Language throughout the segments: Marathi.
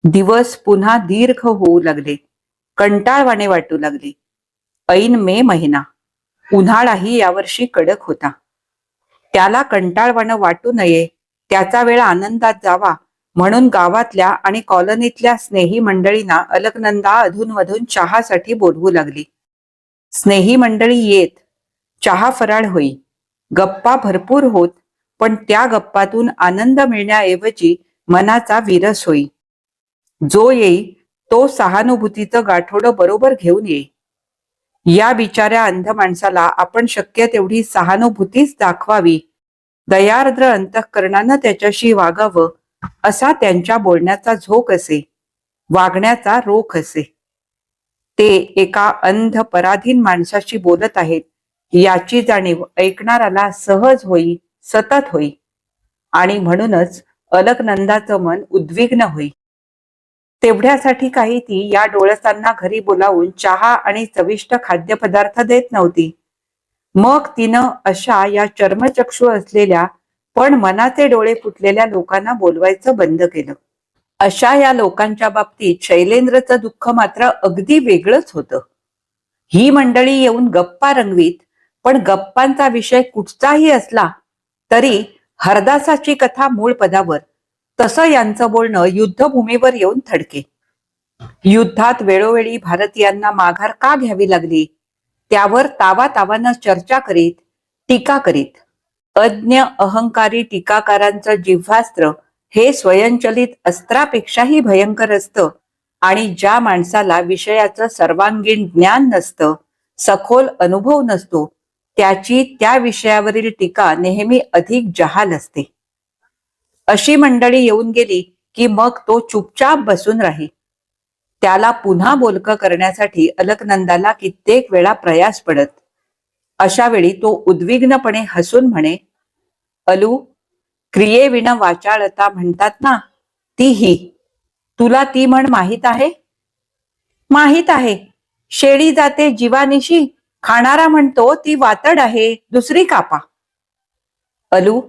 दिवस पुन्हा दीर्घ होऊ लागले. कंटाळवाणे वाटू लागले. ऐन मे महिना. उन्हाळाही यावर्षी कडक होता. त्याला कंटाळवाणं वाटू नये, त्याचा वेळ आनंदात जावा म्हणून गावातल्या आणि कॉलनीतल्या स्नेही मंडळींना अलकनंदा अधूनमधून चहासाठी बोलवू लागली. स्नेही मंडळी येत. चहा फराळ होई. गप्पा भरपूर होत, पण त्या गप्पातून आनंद मिळण्याऐवजी मनाचा विरस होई. जो येई तो सहानुभूतीचं गाठोडं बरोबर घेऊन येई. या बिचाऱ्या अंध माणसाला आपण शक्य तेवढी सहानुभूतीच दाखवावी, दयार्द्र अंतःकरणानं त्याच्याशी वागावं, असा त्यांच्या बोलण्याचा झोक असे, वागण्याचा रोख असे. ते एका अंध पराधीन माणसाशी बोलत आहेत याची जाणीव ऐकणाराला सहज होई, सतत होई. आणि म्हणूनच अलकनंदाचं मन उद्विग्न होई. तेवढ्यासाठी काही ती या डोळसांना घरी बोलावून चहा आणि चविष्ट खाद्यपदार्थ देत नव्हती. मग तिनं अशा या चर्मचक्षु असलेल्या पण मनाचे डोळे फुटलेल्या लोकांना बोलवायचं बंद केलं. अशा या लोकांच्या बाबतीत शैलेंद्रचं दुःख मात्र अगदी वेगळंच होतं. ही मंडळी येऊन गप्पा रंगवीत, पण गप्पांचा विषय कुठचाही असला तरी हरदासाची कथा मूळ पदावर, तसं यांचं बोलणं युद्धभूमीवर येऊन थडके. युद्धात वेळोवेळी भारतीयांना माघार का घ्यावी लागली त्यावर तावातावानं चर्चा करीत, टीका करीत. अज्ञ अहंकारी टीकाकारांचं जिव्हास्त्र हे स्वयंचलित अस्त्रापेक्षाही भयंकर असतं आणि ज्या माणसाला विषयाचं सर्वांगीण ज्ञान नसतं, सखोल अनुभव नसतो, त्याची त्या विषयावरील टीका नेहमी अधिक जहाल असते. अशी मंडळी येऊन गेली की मग तो चुपचाप बसून राही. त्याला पुन्हा बोलकं करण्यासाठी अलकनंदाला कित्येक वेळा प्रयास पडत. अशा वेळी तो उद्विग्नपणे हसून म्हणे, अलू, क्रियेविण वाचाळता म्हणतात ना, ती ही. तुला ती म्हण माहीत आहे? माहीत आहे. शेळी जाते जीवानिशी, खाणारा म्हणतो ती वातड आहे, दुसरी कापा. अलू,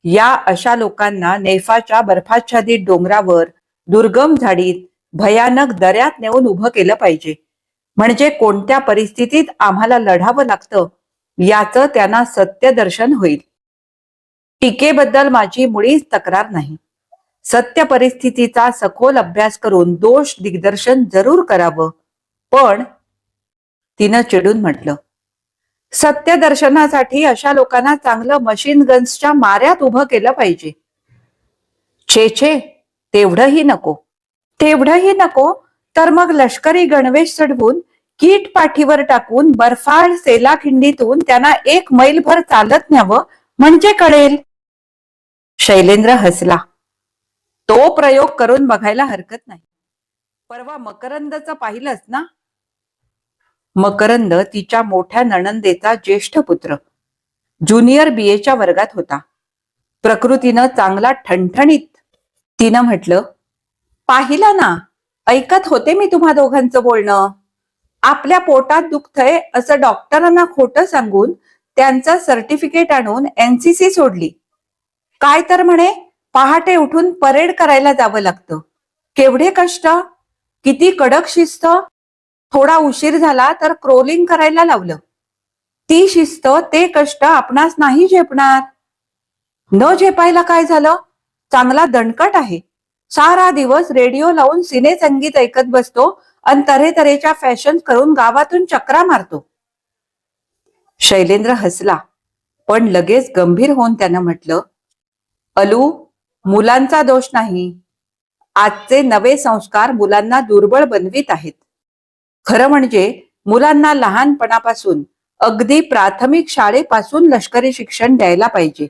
या अशा लोकांना नेफाच्या बर्फाच्छादित डोंगरावर, दुर्गम झाडीत, भयानक दऱ्यात नेऊन उभं केलं पाहिजे. म्हणजे कोणत्या परिस्थितीत आम्हाला लढावं लागतं याचं त्यांना सत्य दर्शन होईल. टीकेबद्दल माझी मुळीच तक्रार नाही. सत्य परिस्थितीचा सखोल अभ्यास करून दोष दिग्दर्शन जरूर करावं, पण तिनं चिडून म्हटलं, सत्य दर्शनासाठी अशा लोकांना चांगलं मशीन गन्सच्या माऱ्यात उभं केलं पाहिजे. छे छे, तेवढंही नको. तेवढंही नको तर मग लष्करी गणवेश चढवून, कीट पाठीवर टाकून बर्फाळ सेलाखिंडीतून त्यांना 1 मैलभर चालत न्यावं, म्हणजे कळेल. शैलेंद्र हसला. तो प्रयोग करून बघायला हरकत नाही. परवा मकरंदचं पाहिलंच ना? मकरंद तिच्या मोठ्या नणंदेचा ज्येष्ठ पुत्र. ज्युनियर बीएच्या वर्गात होता. प्रकृतीनं चांगला ठणठणीत. तिनं म्हटलं, पाहिलं ना, ऐकत होते मी तुम्हा दोघांचं बोलणं. आपल्या पोटात दुखतंय असं डॉक्टरांना खोटं सांगून त्यांचं सर्टिफिकेट आणून एनसीसी सोडली. काय तर म्हणे पहाटे उठून परेड करायला जावं लागतं. केवढे कष्ट, किती कडक शिस्त. थोडा उशीर झाला तर क्रोलिंग करायला लावलं. ती शिस्त, ते कष्ट आपणास नाही झेपणार. न झेपायला काय झालं? चांगला दणकट आहे. सारा दिवस रेडिओ लावून सिने संगीत ऐकत बसतो आणि तऱ्हेतऱ्हेच्या फॅशन करून गावातून चक्रा मारतो. शैलेंद्र हसला, पण लगेच गंभीर होऊन त्यानं म्हटलं, अलू, मुलांचा दोष नाही. आजचे नवे संस्कार मुलांना दुर्बळ बनवीत आहेत. खरं म्हणजे मुलांना लहानपणापासून, अगदी प्राथमिक शाळेपासून लष्करी शिक्षण द्यायला पाहिजे.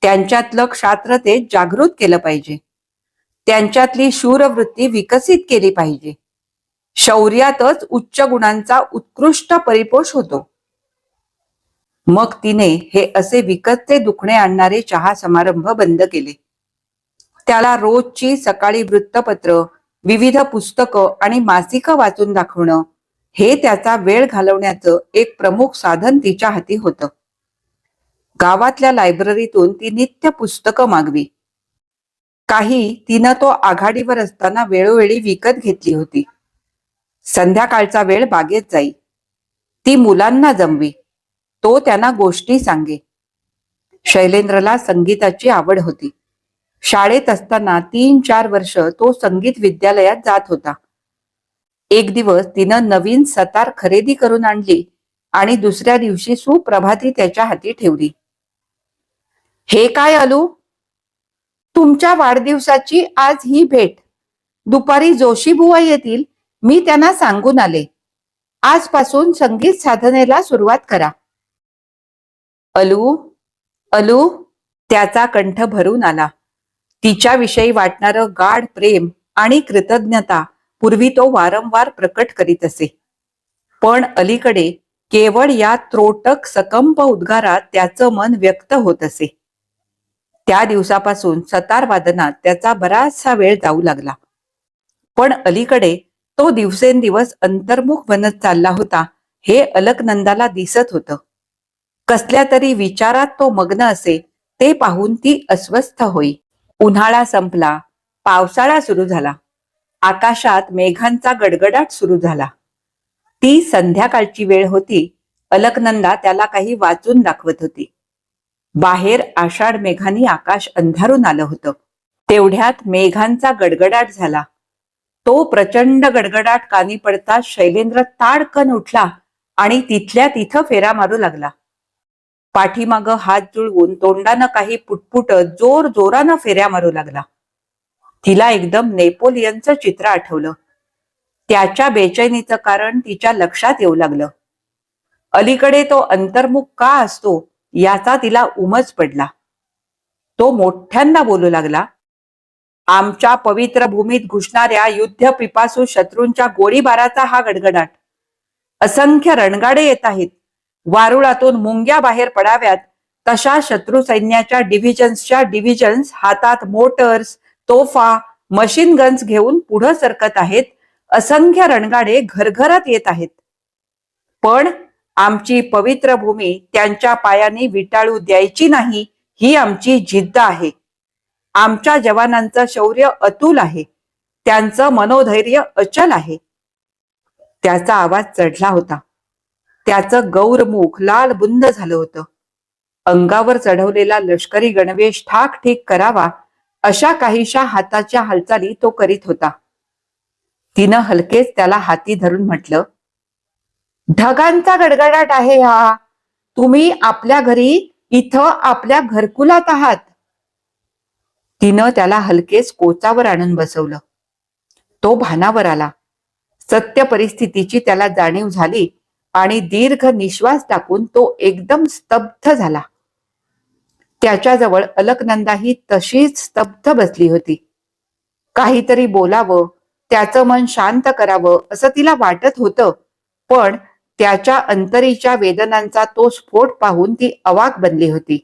त्यांच्यातलं क्षात्रतेज जागृत केलं पाहिजे. त्यांच्यातली शूरवृत्ती विकसित केली पाहिजे. शौर्यातच उच्च गुणांचा उत्कृष्ट परिपोष होतो. मग तिने हे असे विकतचे दुखणे आणणारे चहा समारंभ बंद केले. त्याला रोजची सकाळी वृत्तपत्र, विविध पुस्तकं आणि मासिकं वाचून दाखवणं हे त्याचा वेळ घालवण्याचं एक प्रमुख साधन तिच्या हाती होतं. गावातल्या लायब्ररीतून ती नित्य पुस्तकं मागवी. काही तिनं तो आघाडीवर असताना वेळोवेळी विकत घेतली होती. संध्याकाळचा वेळ बागेत जाई. ती मुलांना जमवी. तो त्यांना गोष्टी सांगे. शैलेंद्रला संगीताची आवड होती. शाळेत असताना 3-4 वर्ष तो संगीत विद्यालयात जात होता. एक दिवस तिनं नवीन सतार खरेदी करून आणली आणि दुसऱ्या दिवशी सुप्रभाती त्याच्या हाती ठेवली. हे काय अलू? तुमच्या वाढदिवसाची आज ही भेट. दुपारी जोशी बुवा येतील, मी त्यांना सांगून आले. आजपासून संगीत साधनेला सुरुवात करा. अलू, अलू, त्याचा कंठ भरून आला. तिच्याविषयी वाटणारं गाढ प्रेम आणि कृतज्ञता पूर्वी तो वारंवार प्रकट करीत असे. पण अलीकडे केवळ या त्रोटक सकंप उद्गारात त्याचं मन व्यक्त होत असे. त्या दिवसापासून सतार वादनात त्याचा बराचसा वेळ जाऊ लागला. पण अलीकडे तो दिवसेंदिवस अंतर्मुख बनत चालला होता हे अलकनंदाला दिसत होतं. कसल्या तरी विचारात तो मग्न असे ते पाहून ती अस्वस्थ होई. उन्हाळा संपला, पावसाळा सुरू झाला. आकाशात मेघांचा गडगडाट सुरू झाला. ती संध्याकाळची वेळ होती. अलकनंदा त्याला काही वाचून दाखवत होती. बाहेर आषाढ मेघांनी आकाश अंधारून आलं होतं. तेवढ्यात मेघांचा गडगडाट झाला. तो प्रचंड गडगडाट कानी पडता शैलेंद्र ताडकन उठला आणि तिथल्या तिथं फेरा मारू लागला. पाठीमागं हात जुळवून तोंडानं काही पुटपुटत जोर जोरानं फेऱ्या मारू लागला. तिला एकदम नेपोलियनचं चित्र आठवलं. त्याच्या बेचैनीचं कारण तिच्या लक्षात येऊ लागलं. अलीकडे तो अंतर्मुख का असतो याचा तिला उमज पडला. तो मोठ्यांदा बोलू लागला. आमच्या पवित्र भूमीत घुसणाऱ्या युद्ध पिपासू शत्रूंच्या गोळीबाराचा हा गडगडाट. असंख्य रणगाडे येत आहेत. वारुळातून मुंग्या बाहेर पडाव्यात तशा शत्रू सैन्याच्या डिव्हिजन्स हातात मोटर्स, तोफा, मशीन गन्स घेऊन पुढे सरकत आहेत. असंख्य रणगाडे घरघरात येत आहेत. पण आमची पवित्र भूमी त्यांच्या पायांनी विटाळू द्यायची नाही ही आमची जिद्द आहे. आमच्या जवानांचं शौर्य अतुल आहे. त्यांचं मनोधैर्य अचल आहे. त्याचा आवाज चढला होता. त्याचं गौरमुख लाल बुंद झालं होतं. अंगावर चढवलेला लष्करी गणवेश ठाकठीक करावा अशा काहीशा हाताच्या हालचाली तो करीत होता. तिनं हलकेच त्याला हाती धरून म्हटलं, ढगांचा गडगडाट आहे हा. तुम्ही आपल्या घरी इथं आपल्या घरकुलात आहात. तिनं त्याला हलकेच कोचावर आणून बसवलं. तो भानावर आला. सत्य परिस्थितीची त्याला जाणीव झाली आणि दीर्घ निश्वास टाकून तो एकदम स्तब्ध झाला. त्याच्याजवळ अलकनंदाही तशीच स्तब्ध बसली होती. काहीतरी बोलावं, त्याचं मन शांत करावं असं तिला वाटत होतं. पण त्याच्या अंतरीच्या वेदनांचा तो स्फोट पाहून ती अवाक बनली होती.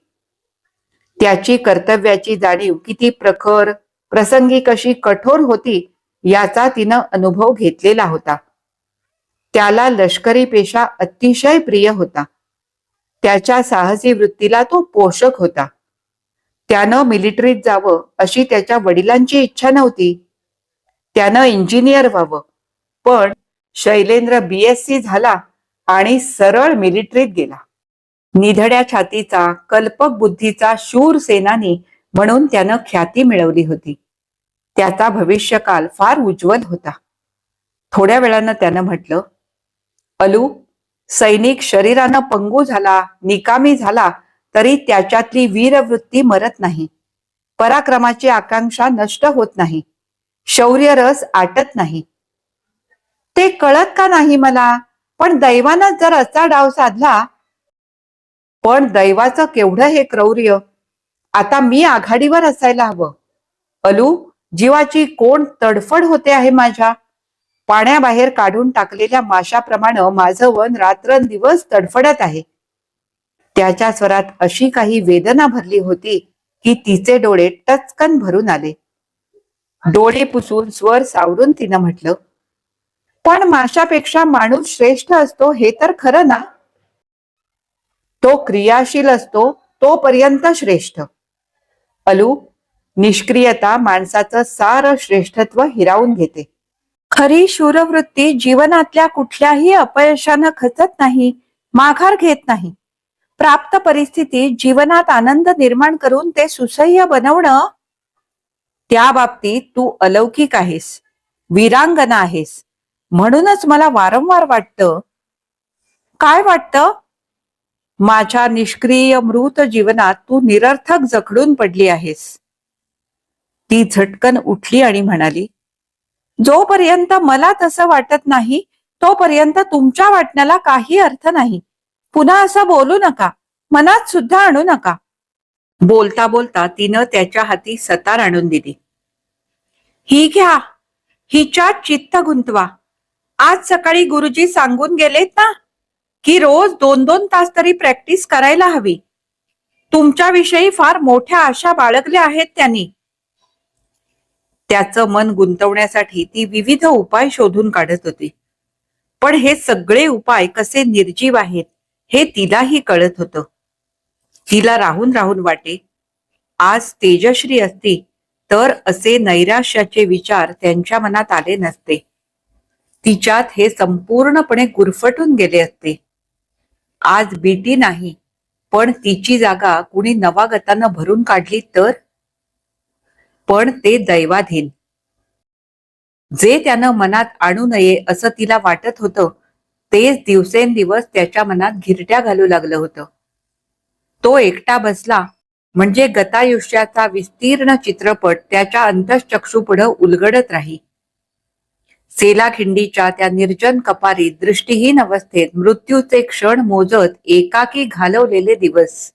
त्याची कर्तव्याची जाणीव किती प्रखर, प्रसंगी कशी कठोर होती याचा तिनं अनुभव घेतलेला होता. त्याला लष्करी पेशा अतिशय प्रिय होता. त्याच्या साहसी वृत्तीला तो पोषक होता. त्यानं मिलिटरीत जावं अशी त्याच्या वडिलांची इच्छा नव्हती. त्यानं इंजिनियर व्हावं. पण शैलेंद्र BSc झाला आणि सरळ मिलिटरीत गेला. निधड्या छातीचा, कल्पक बुद्धीचा शूर सेनानी म्हणून त्यानं ख्याती मिळवली होती. त्याचा भविष्यकाल फार उज्ज्वल होता. थोड्या वेळानं त्यानं म्हटलं, अलू, सैनिक शरीरानं पंगू झाला, निकामी झाला तरी त्याच्यातली वीरवृत्ती मरत नाही. पराक्रमाची आकांक्षा नष्ट होत नाही. शौर्यरस आटत नाही. ते कळत का नाही मला? पण दैवानं जर असा डाव साधला. पण दैवाचं केवढं हे क्रौर्य. आता मी आघाडीवर असायला हवं. अलू, जीवाची कोण तडफड होते आहे माझ्या. पाण्याबाहेर काढून टाकलेल्या माशाप्रमाणे माझं मन रात्रंदिवस तडफडत आहे. त्याच्या स्वरात अशी काही वेदना भरली होती की तिचे डोळे टचकन भरून आले. डोळे पुसून स्वर सावरून तिनं म्हटलं, पण माशापेक्षा माणूस श्रेष्ठ असतो हे तर खरं ना. तो क्रियाशील असतो तोपर्यंत श्रेष्ठ. अलू, निष्क्रियता माणसाचं सारं श्रेष्ठत्व हिरावून घेते. खरी शूरवृत्ती जीवनातल्या कुठल्याही अपयशानं खचत नाही, माघार घेत नाही. प्राप्त परिस्थितीत जीवनात आनंद निर्माण करून ते सुसह्य बनवणं, त्या बाबतीत तू अलौकिक आहेस, वीरांगना आहेस. म्हणूनच मला वारंवार वाटतं. काय वाटतं? माझ्या निष्क्रिय मृत जीवनात तू निरर्थक जखडून पडली आहेस. ती झटकन उठली आणि म्हणाली, जोपर्यंत मला तसं वाटत नाही तोपर्यंत तुमच्या वाटण्याला काही अर्थ नाही. पुन्हा असं बोलू नका, मनात सुद्धा आणू नका. बोलता बोलता तिनं त्याच्या हाती सतार आणून दिली. ही घ्या, हिच्यात चित्त गुंतवा. आज सकाळी गुरुजी सांगून गेलेत ना की रोज 2-2 तास तरी प्रॅक्टिस करायला हवी. तुमच्याविषयी फार मोठ्या आशा बाळगल्या आहेत त्यांनी. त्याचं मन गुंतवण्यासाठी ती विविध उपाय शोधून काढत होती. पण हे सगळे उपाय कसे निर्जीव आहेत हे तिलाही कळत होतं. तिला राहून राहून वाटे, आज तेजश्री असती तर असे नैराश्याचे विचार त्यांच्या मनात आले नसते. तिच्यात हे संपूर्णपणे गुरफटून गेले असते. आज बीटी नाही, पण तिची जागा कुणी नवागतानं भरून काढली तर? पण ते दैवाधीन. जे त्यानं मनात आणू नये असं तिला वाटत होतं, तेच दिवसेंदिवस त्याच्या मनात घिरट्या घालू लागलं होतं. तो एकटा बसला म्हणजे गतायुष्याचा विस्तीर्ण चित्रपट त्याच्या अंतःचक्षुपुढं उलगडत राही. सेलाखिंडीच्या त्या निर्जन कपारीत दृष्टीहीन अवस्थेत मृत्यूचे क्षण मोजत एकाकी घालवलेले दिवस.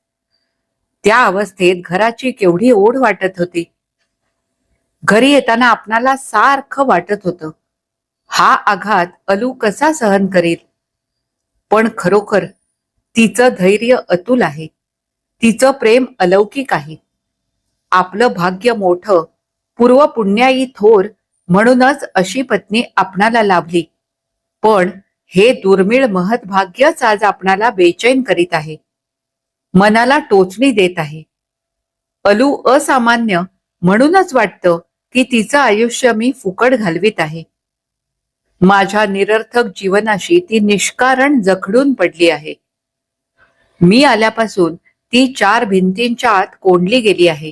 त्या अवस्थेत घराची केवढी ओढ वाटत होती. घरी येताना आपणाला सारखं वाटत होतं, हा आघात अलू कसा सहन करील. पण खरोखर तिचं धैर्य अतुल आहे, तिचं प्रेम अलौकिक आहे. आपलं भाग्य मोठं, पूर्वपुण्याई थोर, म्हणूनच अशी पत्नी आपणाला लाभली. पण हे दुर्मिळ महत्भाग्यच आज आपणाला बेचैन करीत आहे, मनाला टोचणी देत आहे. अलू असामान्य म्हणूनच वाटतं की तिचं आयुष्य मी फुकट घालवीत आहे. माझ्या निरर्थक जीवनाशी ती निष्कारण जखडून पडली आहे. मी आल्यापासून ती 4 भिंतींच्या आत कोंडली गेली आहे.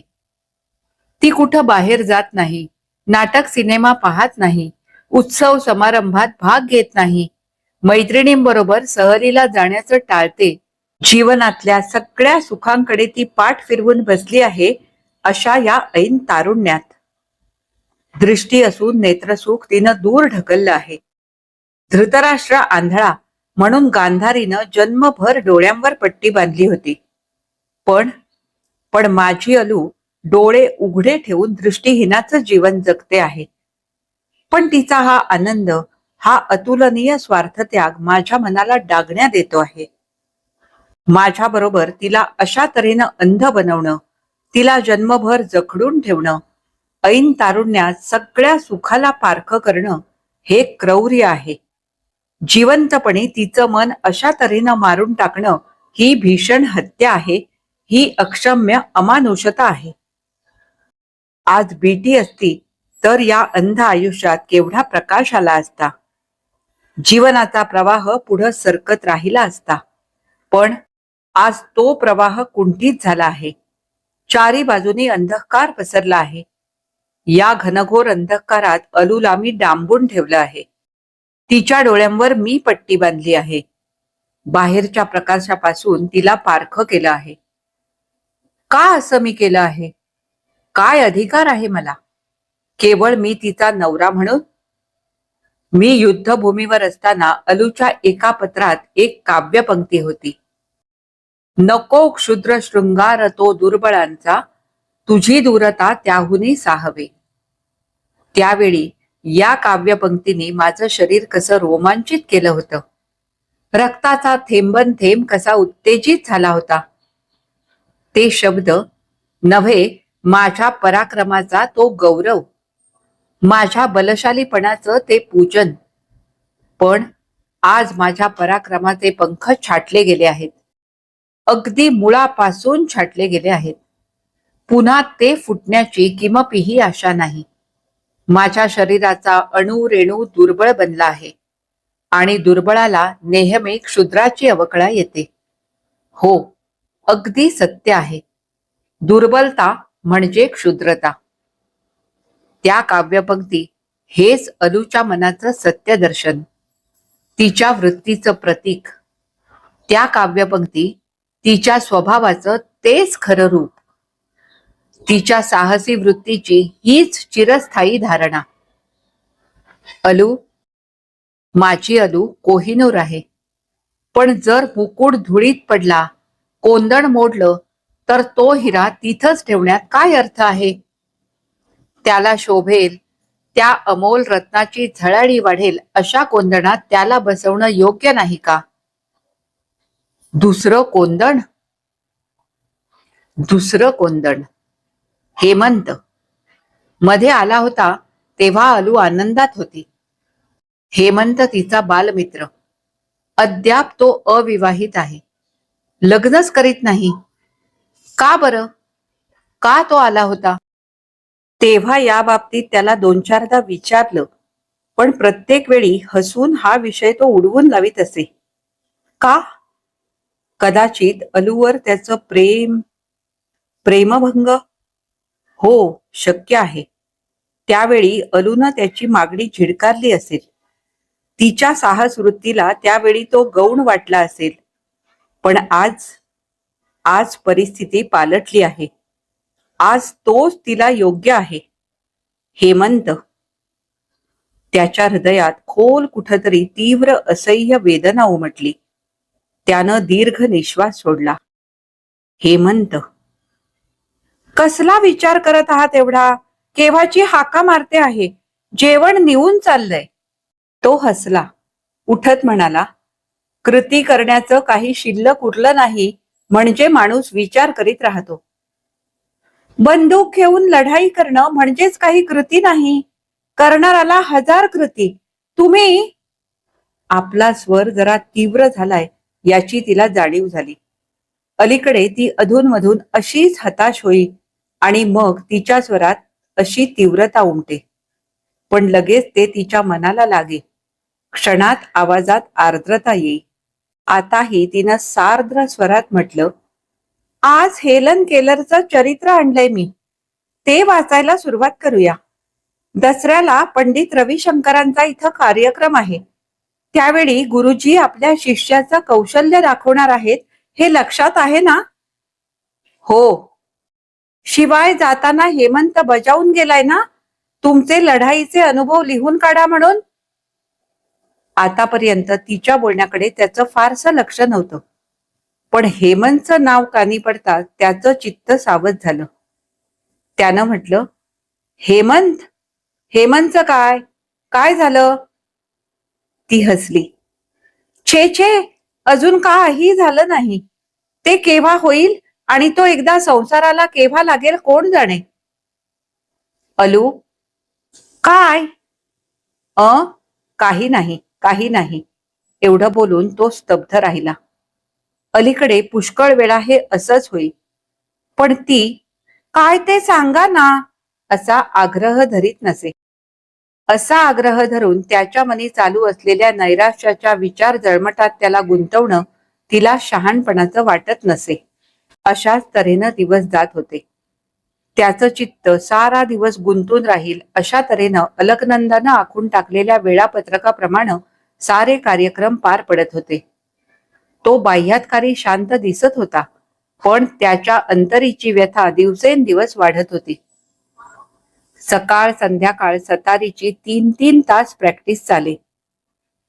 ती कुठं बाहेर जात नाही, नाटक सिनेमा पाहत नाही, उत्सव समारंभात भाग घेत नाही, मैत्रिणींबरोबर सहलीला जाण्याचं टाळते. जीवनातल्या सगळ्या सुखांकडे ती पाठ फिरवून बसली आहे अशा या ऐन तारुण्यात. दृष्टी असून नेत्रसुख तिनं दूर ढकललं आहे. धृतराष्ट्र आंधळा म्हणून गांधारीनं जन्मभर डोळ्यांवर पट्टी बांधली होती. पण माझी अलू डोळे उघडे ठेवून दृष्टीहीनाचं जीवन जगते आहे. पण तिचा हा आनंद, हा अतुलनीय स्वार्थत्याग माझ्या मनाला डागण्या देतो आहे. माझ्या बरोबर तिला अशा तऱ्हेनं अंध बनवणं, तिला जन्मभर जखडून ठेवणं, ऐन तारुण्यात सगळ्या सुखाला पारखं करणं, हे क्रौर्य आहे. जिवंतपणे तिचं मन अशा तऱ्हेनं मारून टाकणं ही भीषण हत्या आहे, ही अक्षम्य अमानुषता आहे. आज बीटी असती तर या अंध आयुष्यात केवढा प्रकाश आला असता. जीवनाचा प्रवाह पुढं सरकत राहिला असता. पण आज तो प्रवाह कुंठित झाला आहे. चारी बाजूनी अंधकार पसरला आहे. या घनघोर अंधकारात अलूला मी डांबून ठेवलं आहे. तिच्या डोळ्यांवर मी पट्टी बांधली आहे. बाहेरच्या प्रकाशापासून तिला पारखं केलं आहे. का असं मी केलं आहे? काय अधिकार आहे मला? केवळ मी तिचा नवरा म्हणून? मी युद्धभूमीवर असताना अलूच्या एका पत्रात एक काव्यपंक्ती होती. नको क्षुद्र शृंगार तो दुर्बळांचा, तुझी दूरता त्याहुनी साहवे. त्यावेळी या काव्यपंक्तीने माझं शरीर कसं रोमांचित केलं होतं. रक्ताचा थेंबन थेंब कसा उत्तेजित झाला होता. ते शब्द नव्हे, माझ्या पराक्रमाचा तो गौरव, माझ्या बलशालीपणाचं ते पूजन. पण आज माझ्या पराक्रमाचे पंख छाटले गेले आहेत, अगदी मुळापासून छाटले गेले आहेत. पुन्हा ते फुटण्याची किमपीही आशा नाही. माझ्या शरीराचा अणू रेणू दुर्बळ बनला आहे आणि दुर्बळाला नेहमी क्षुद्राची अवकळा येते. हो, अगदी सत्य आहे. दुर्बलता म्हणजे क्षुद्रता. त्या काव्यपंक्ती हेच अलूच्या मनाचं सत्य दर्शन, तिच्या वृत्तीचं प्रतीक. त्या काव्यपंक्ती तिच्या स्वभावाचं तेच खरं रूप. तिच्या साहसी वृत्तीची हीच चिरस्थायी धारणा. अलू, माझी अलू कोहिनूर आहे. पण जर मुकुट धुळीत पडला, कोंदण मोडलं, तर तो हिरा तिथंच ठेवण्यात काय अर्थ आहे? त्याला शोभेल त्या अमोल रत्नाची झळाळी वाढेल अशा कोंदणात त्याला बसवणं योग्य नाही का? दुसरं कोंदण? दुसरं कोंदण. हेमंत मध्ये आला होता तेव्हा अलू आनंदात होती. हेमंत तिचा बालमित्र. अद्याप तो अविवाहित आहे. लग्नच करीत नाही. का बरं? का तो आला होता? तेव्हा या बाबतीत त्याला 2-4दा विचारलं, पण प्रत्येक वेळी हसून हा विषय तो उडवून लावित असे. का? कदाचित अलूवर त्याचं प्रेमभंग. हो, शक्य आहे. त्यावेळी अलूनं त्याची मागणी झिडकारली असेल. तिच्या साहस वृत्तीला त्यावेळी तो गौण वाटला असेल. पण आज परिस्थिती पालटली आहे. आज तोच तिला योग्य आहे. हेमंत. त्याच्या हृदयात खोल कुठतरी तीव्र असह्य वेदना उमटली. त्यानं दीर्घ निश्वास सोडला. हेमंत. कसला विचार करत आहात एवढा? केव्हाची हाका मारते आहे. जेवण निवून चाललंय. तो हसला. उठत म्हणाला, कृती करण्याचं काही शिल्लक उरलं नाही म्हणजे माणूस विचार करीत राहतो. बंदूक घेऊन लढाई करणं म्हणजेच काही कृती नाही. करणाराला 1000 कृती. तुम्ही. आपला स्वर जरा तीव्र झालाय याची तिला जाणीव झाली. अलीकडे ती अधूनमधून अशीच हताश होई आणि मग तिच्या स्वरात अशी तीव्रता उमटे. पण लगेच ते तिच्या मनाला लागे. क्षणात आवाजात आर्द्रता येई. आताही तिनं सार्द्र स्वरात म्हटलं, आज हेलन केलरचं चरित्र आणलंय मी. ते वाचायला सुरुवात करूया. दसऱ्याला पंडित रविशंकरांचा इथं कार्यक्रम आहे. त्यावेळी गुरुजी आपल्या शिष्याचं कौशल्य दाखवणार आहेत, हे लक्षात आहे ना? हो. शिवाय जाताना हेमंत बजावून गेलाय ना, तुमचे लढाईचे अनुभव लिहून काढा म्हणून. आतापर्यंत तिच्या बोलण्याकडे त्याचं फारसं लक्ष नव्हतं. पण हेमंतचं नाव कानी पडताच त्याचं चित्त सावध झालं. त्यानं म्हटलं, हेमंत? हेमंतचं काय? काय झालं? ती हसली. छे छे, अजून काही झालं नाही. ते केव्हा होईल आणि तो एकदा संसाराला केव्हा लागेल कोण जाणे. अलू. काय? काही नाही, काही नाही. एवढं बोलून तो स्तब्ध राहिला. अलीकडे पुष्कळ वेळा हे असंच होई. पण ती, काय ते सांगा ना, असा आग्रह धरीत नसे. असा आग्रह धरून त्याच्या मनी चालू असलेल्या नैराश्याच्या विचार जळमटात त्याला गुंतवणं तिला शहाणपणाचं वाटत नसे. अशाच तऱ्हेनं दिवस जात होते. त्याचं चित्त सारा दिवस गुंतून राहील अशा तऱ्हेनं अलकनंदानं आखून टाकलेल्या वेळापत्रकाप्रमाणे सारे कार्यक्रम पार पडत होते. तो बाह्यातकारी शांत दिसत होता, पण त्याच्या अंतरीची व्यथा दिवसेंदिवस वाढत होती. सकाळ संध्याकाळ सतारीची 3-3 तास प्रॅक्टिस चाले.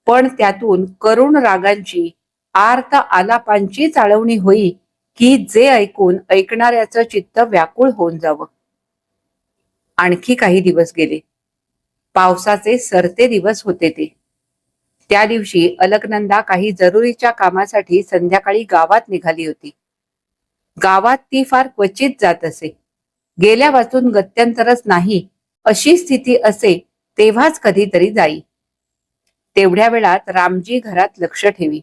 पण त्यातून करुण रागांची, आर्त आलापांची चाळवणी होई की जे ऐकून ऐकणाऱ्याचं चित्त व्याकुळ होऊन जावं. आणखी काही दिवस गेले. पावसाचे सरते दिवस होते ते. त्या दिवशी अलकनंदा काही जरुरीच्या कामासाठी संध्याकाळी गावात निघाली होती. गावात ती फार क्वचित जात असे. गेल्या वाचून गत्यंतरच नाही अशी स्थिती असे तेव्हाच कधीतरी जाई. तेवढ्या वेळात रामजी घरात लक्ष ठेवी,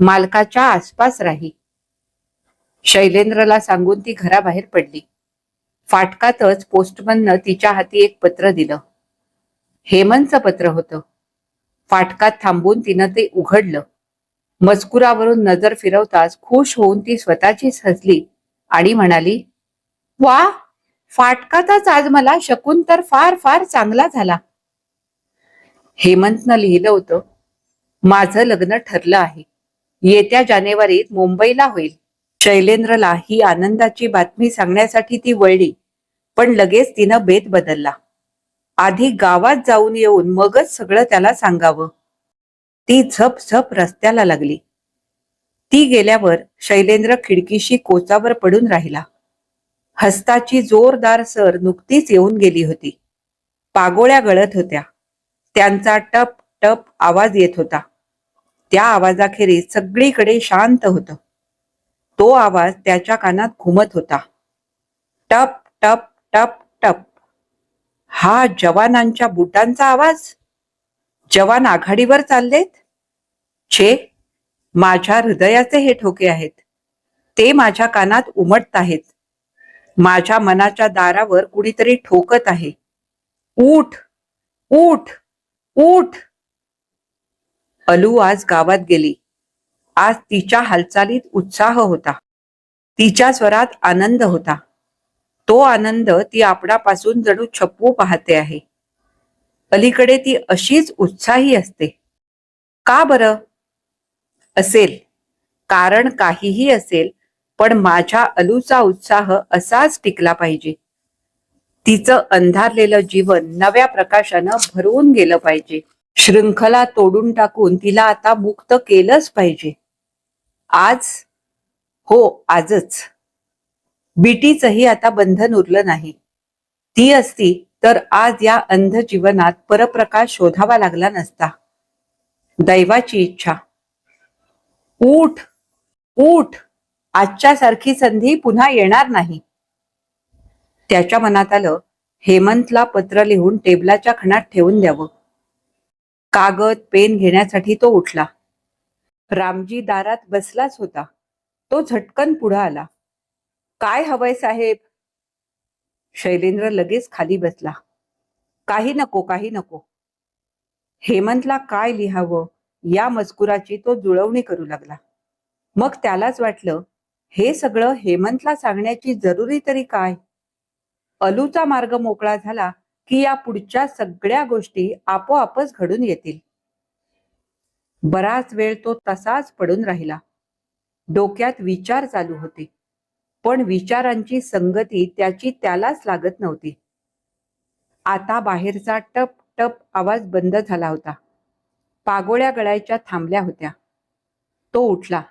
मालकाच्या आसपास राही. शैलेंद्रला सांगून ती घराबाहेर पडली. फाटकातच पोस्टमननं तिच्या हाती एक पत्र दिलं. हेमंतचं पत्र होतं. फाटकात थांबून तिनं ते उघडलं. मजकुरावरून नजर फिरवताच खुश होऊन ती स्वतःचीच हसली आणि म्हणाली, वा, फाटकातच आज मला शकून तर फार फार चांगला झाला. हेमंतनं लिहिलं होतं, माझं लग्न ठरलं आहे. येत्या जानेवारीत मुंबईला होईल. शैलेंद्रला ही आनंदाची बातमी सांगण्यासाठी ती वळली, पण लगेच तिनं बेत बदलला. आधी गावात जाऊन येऊन मगच सगळं त्याला सांगावं. ती झप रस्त्याला लागली. ती गेल्यावर शैलेंद्र खिडकीशी कोचावर पडून राहिला. हस्ताची जोरदार सर नुकतीच येऊन गेली होती. पागोळ्या गळत होत्या. त्यांचा टप टप आवाज येत होता. त्या आवाजाखेरीज सगळीकडे शांत होतं. तो आवाज त्याच्या कानात घुमत होता. टप टप टप टप. हा जवानांच्या बुटांचा आवाज. जवान आघाडीवर चाललेत. छे, माझ्या हृदयाचे हे ठोके आहेत. ते माझ्या कानात उमटत आहेत. माझ्या मनाच्या दारावर कुणीतरी ठोकत आहे. उठ, उठ, उठ. अलू आज गावात गेली. आज तिच्या हालचालीत उत्साह होता. तिच्या स्वरात आनंद होता. तो आनंद ती आपणापासून जणू छपवू पाहते आहे. अलीकडे ती अशीच उत्साही असते. का बरं? असेल, कारण काहीही असेल, पण माझ्या अलूचा उत्साह असाच टिकला पाहिजे. तिचं अंधारलेलं जीवन नव्या प्रकाशानं भरवून गेलं पाहिजे. शृंखला तोडून टाकून तिला आता मुक्त केलंच पाहिजे. आज, हो आजच. बीटीचंही आता बंधन उरलं नाही. ती असती तर आज या अंध जीवनात परप्रकाश शोधावा लागला नसता. दैवाची इच्छा. उठ, उठ. आजच्या सारखी संधी पुन्हा येणार नाही. त्याच्या मनात आलं, हेमंतला पत्र लिहून टेबलाच्या खणात ठेवून द्यावं. कागद पेन घेण्यासाठी तो उठला. रामजी दारात बसलाच होता. तो झटकन पुढे आला. काय हवंय साहेब? शैलेंद्र लगेच खाली बसला. काही नको, काही नको. हेमंतला काय लिहावं या मजकुराची तो जुळवणी करू लागला. मग त्यालाच वाटलं, हे सगळं हेमंतला सांगण्याची जरुरी तरी काय? अलूचा मार्ग मोकळा झाला की या पुढच्या सगळ्या गोष्टी आपोआपच घडून येतील. बराच वेळ तो तसाच पडून राहिला. डोक्यात विचार चालू होते, पण विचारांची संगती त्याची त्यालाच लागत नव्हती. आता बाहेरचा टप टप आवाज बंद झाला होता. पागोळ्या गळायच्या थांबल्या होत्या. तो उठला.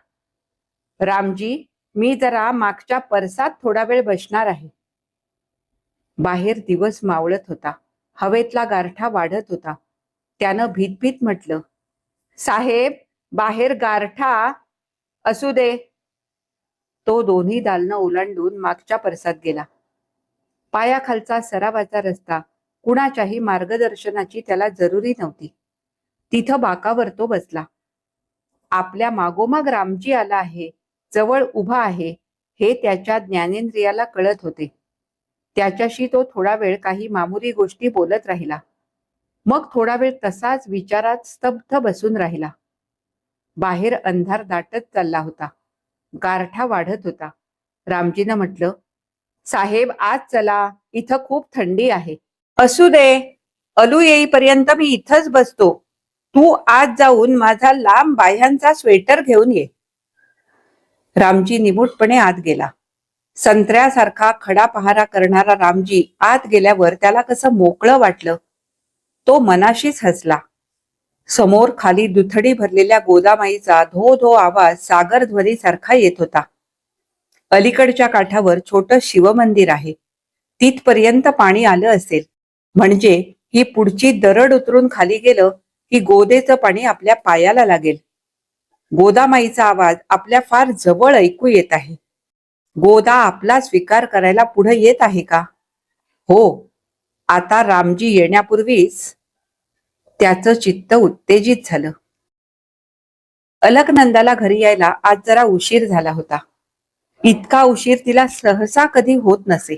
रामजी, मी जरा मागच्या परसात थोडा वेळ बसणार आहे. बाहेर दिवस मावळत होता. हवेतला गारठा वाढत होता. त्यानं भीत म्हटलं, साहेब, बाहेर गारठा असू दे. तो दोन्ही दालनं ओलांडून मागच्या परसात गेला. पायाखालचा सरावाचा रस्ता, कुणाच्याही मार्गदर्शनाची त्याला जरुरी नव्हती. तिथं बाकावर तो बसला. आपल्या मागोमाग रामजी आला आहे, जवळ उभा आहे, हे त्याच्या ज्ञानेंद्रियाला कळत होते. त्याच्याशी तो थोडा वेळ काही मामुली गोष्टी बोलत राहिला. मग थोडा वेळ तसाच विचारात स्तब्ध बसून राहिला. बाहेर अंधार दाटत चालला होता. गारठा वाढत होता. रामजीनं म्हटलं, साहेब आज चला, इथं खूप थंडी आहे. असू दे, अलू येईपर्यंत मी इथंच बसतो. तू आज जाऊन माझा लांब बाह्यांचा स्वेटर घेऊन ये. रामजी निमूटपणे आत गेला. संत्र्यासारखा खडा पहारा करणारा रामजी आत गेल्यावर त्याला कसं मोकळं वाटलं. तो मनाशीच हसला. समोर खाली दुथडी भरलेल्या गोदामाईचा धो धो आवाज सागरध्वनी सारखा येत होता. अलीकडच्या काठावर छोटं शिवमंदिर आहे. तिथपर्यंत पाणी आलं असेल, म्हणजे ही पुढची दरड उतरून खाली गेलं की गोदेचं पाणी आपल्या पायाला लागेल. गोदामाईचा आवाज आपल्या फार जवळ ऐकू येत आहे. गोदा आपला स्वीकार करायला पुढे येत आहे का? हो, आता रामजी येण्यापूर्वीच त्याचं चित्त उत्तेजित झालं. अलकनंदाला घरी यायला आज जरा उशीर झाला होता. इतका उशीर तिला सहसा कधी होत नसे.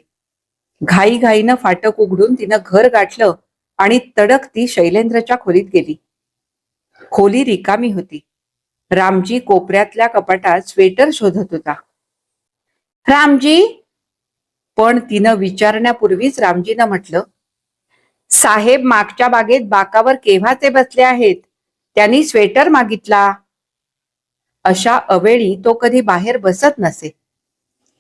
घाईघाईनं फाटक उघडून तिनं घर गाठलं आणि तडक ती शैलेंद्रच्या खोलीत गेली. खोली रिकामी होती. रामजी कोपऱ्यातल्या कपाटात स्वेटर शोधत होता. रामजी, पण तिनं विचारण्यापूर्वीच रामजीनं म्हटलं, साहेब मागच्या बागेत बाकावर केव्हाचे बसले आहेत, त्यांनी स्वेटर मागितला. अशा अवेळी तो कधी बाहेर बसत नसे.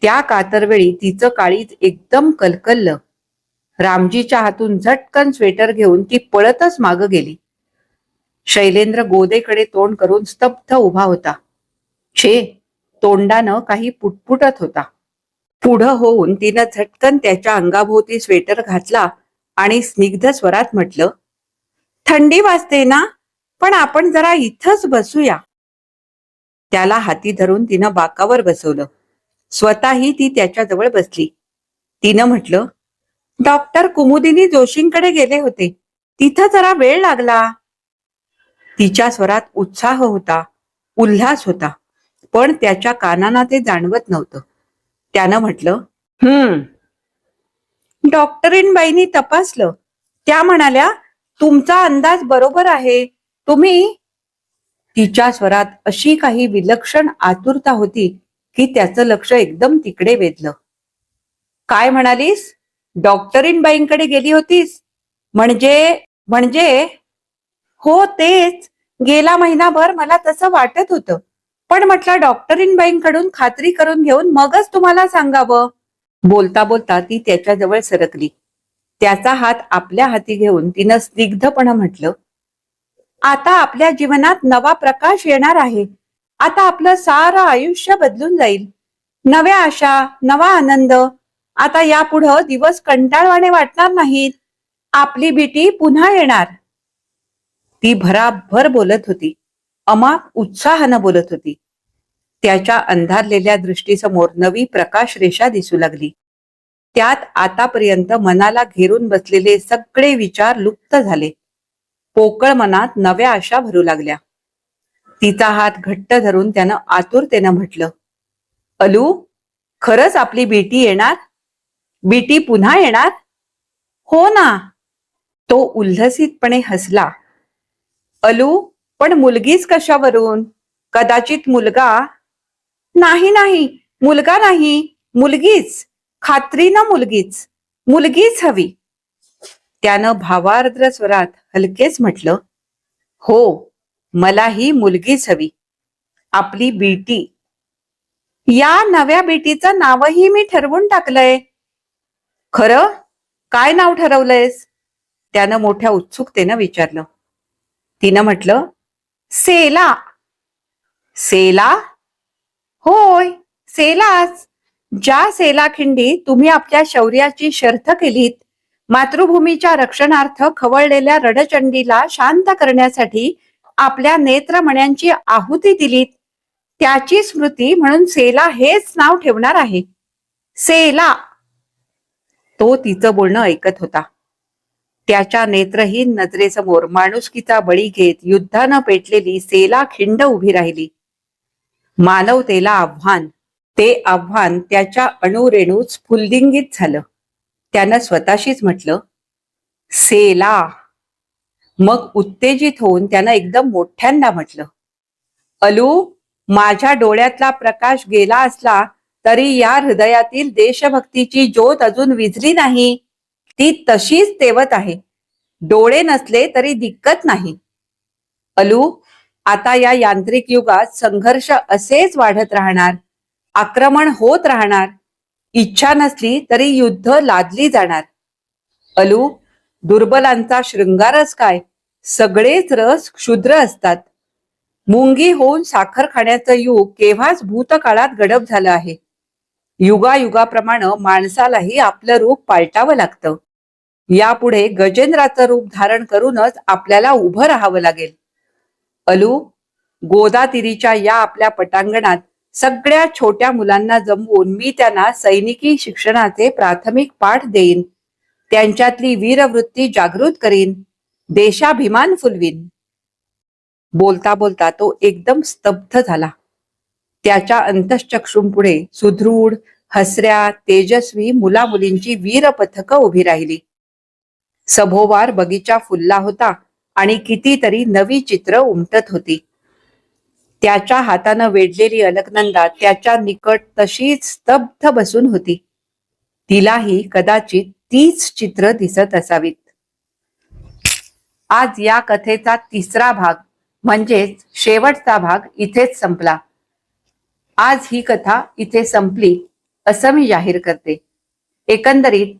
त्या कातरवेळी तिचं काळीज एकदम कलकललं. रामजीच्या हातून झटकन स्वेटर घेऊन ती पळतच माग गेली. शैलेंद्र गोदेकडे तोंड करून स्तब्ध उभा होता. छे, तोंडानं काही पुटपुटत होता. पुढं होऊन तिनं झटकन त्याच्या अंगाभोवती स्वेटर घातला आणि स्निग्ध स्वरात म्हटलं, थंडी वाजते ना, पण आपण जरा इथंच बसूया. त्याला हाती धरून तिनं बाकावर बसवलं. स्वतःही ती त्याच्याजवळ बसली. तिनं म्हटलं, डॉक्टर कुमुदिनी जोशींकडे गेले होते, तिथं जरा वेळ लागला. तिच्या स्वरात उत्साह होता, उल्हास होता, पण त्याच्या कानांना ते जाणवत नव्हतं. त्यानं म्हटलं, डॉक्टरीनबाईंनी तपासलं. त्या म्हणाल्या, तुमचा अंदाज बरोबर आहे. तुम्ही. तिच्या स्वरात अशी काही विलक्षण आतुरता होती की त्याचं लक्ष एकदम तिकडे वेधलं. काय म्हणालीस? डॉक्टरीनबाईंकडे गेली होतीस? म्हणजे म्हणजे हो, तेच. गेला महिनाभर मला तसं वाटत होतं, पण म्हटलं डॉक्टरीनबाईंकडून खात्री करून घेऊन मगच तुम्हाला सांगावं. बोलता बोलता ती त्याच्याजवळ सरकली. त्याचा हात आपल्या हाती घेऊन तिनं स्निग्धपणे म्हटलं, आता आपल्या जीवनात नवा प्रकाश येणार आहे. आता आपलं सारं आयुष्य बदलून जाईल. नव्या आशा, नवा आनंद. आता यापुढं दिवस कंटाळवाणे वाटणार नाहीत. आपली बेटी पुन्हा येणार. ती भराभर बोलत होती, अमाप उत्साहानं बोलत होती. त्याच्या अंधारलेल्या दृष्टीसमोर नवी प्रकाश रेषा दिसू लागली. त्यात आतापर्यंत मनाला घेरून बसलेले सगळे विचार लुप्त झाले. पोकळ मनात नव्या आशा भरू लागल्या. तिचा हात घट्ट धरून त्यानं आतुरतेनं म्हटलं, अलू, खरंच आपली बेटी येणार? बेटी पुन्हा येणार? हो ना. तो उल्हसितपणे हसला. अलू, पण मुलगीच कशावरून? कदाचित मुलगा. नाही नाही, मुलगा नाही, मुलगीच. खात्रीनं मुलगीच. मुलगीच हवी. त्यानं भावार्द्र स्वरात हलकेच म्हटलं, हो, मलाही मुलगीच हवी. आपली बेटी. या नव्या बेटीचं नावही मी ठरवून टाकलंय. खरं? काय नाव ठरवलंयस? त्यानं मोठ्या उत्सुकतेनं विचारलं. तिनं म्हटलं, सेला. सेला? होय, सेलाच. ज्या सेला खिंडी तुम्ही आपल्या शौर्याची शर्थ केलीत, मातृभूमीच्या रक्षणार्थ खवळलेल्या रडचंडीला शांत करण्यासाठी आपल्या नेत्रमण्यांची आहुती दिलीत, त्याची स्मृती म्हणून सेला हेच नाव ठेवणार आहे. सेला. तो तिचं बोलणं ऐकत होता. त्याच्या नेत्रहीन नजरेसमोर माणुसकीचा बळी घेत युद्धानं पेटलेली सेला खिंड उभी राहिली. मानवतेला आव्हान. ते आव्हान त्याच्या अणुरेणूत स्फुल्लिंगित झालं. त्यानं स्वतःशीच म्हटलं, सेला. मग उत्तेजित होऊन त्यानं एकदम मोठ्यांदा म्हटलं, अलू, माझ्या डोळ्यातला प्रकाश गेला असला तरी या हृदयातील देशभक्तीची ज्योत अजून विझली नाही. ती तशीच तेवत आहे. डोळे नसले तरी दिक्कत नाही. अलू, आता या यांत्रिक युगात संघर्ष असेच वाढत राहणार, आक्रमण होत राहणार. इच्छा नसली तरी युद्ध लादली जाणार. अलू, दुर्बलांचा शृंगारच काय, सगळेच रस क्षुद्र असतात. मुंगी होऊन साखर खाण्याचं युग केव्हाच भूतकाळात गडप झालं आहे. युगायुगाप्रमाणे माणसालाही आपलं रूप पालटावं लागतं. यापुढे गजेंद्राचं रूप धारण करूनच आपल्याला उभं राहावं लागेल. अलू, गोदातीरीच्या या आपल्या पटांगणात सगळ्या छोट्या मुलांना जमवून मी त्यांना सैनिकी शिक्षणाचे प्राथमिक पाठ देईन. त्यांच्यातली वीरवृत्ती जागृत करीन. देशाभिमान फुलवीन. बोलता बोलता तो एकदम स्तब्ध झाला. त्याच्या अंतश्चक्षुंपुढे सुदृढ हसऱ्या तेजस्वी मुला मुलींची वीर पथक उभी राहिली. सभोवार बगीचा फुलला होता आणि कितीतरी नवी चित्र उमटत होती. त्याच्या हातानं वेढलेली अलकनंदा त्याच्या निकट तशीच स्तब्ध बसून होती. तिलाही कदाचित तीच चित्र दिसत असावीत. आज या कथेचा तिसरा भाग म्हणजेच शेवटचा भाग इथेच संपला. आज ही कथा इथे संपली असं मी जाहीर करते. एकंदरीत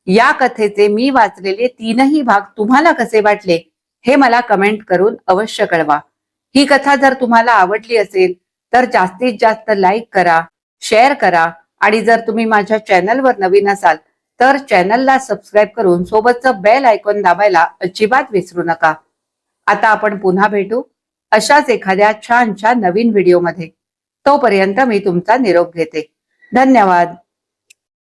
या कथेचे मी वाचलेले तीनही भाग तुम्हाला कसे वाटले हे मला कमेंट करून अवश्य कळवा. ही कथा जर तुम्हाला आवडली असेल तर जास्तीत जास्त लाईक करा, शेअर करा आणि जर तुम्ही माझ्या चॅनलवर नवीन असाल तर चॅनलला सबस्क्राईब करून सोबतचं बेल आयकॉन दाबायला अजिबात विसरू नका. आता आपण पुन्हा भेटू अशाच एखाद्या छानशा नवीन व्हिडिओमध्ये. तोपर्यंत मी तुमचा निरोप घेते. धन्यवाद.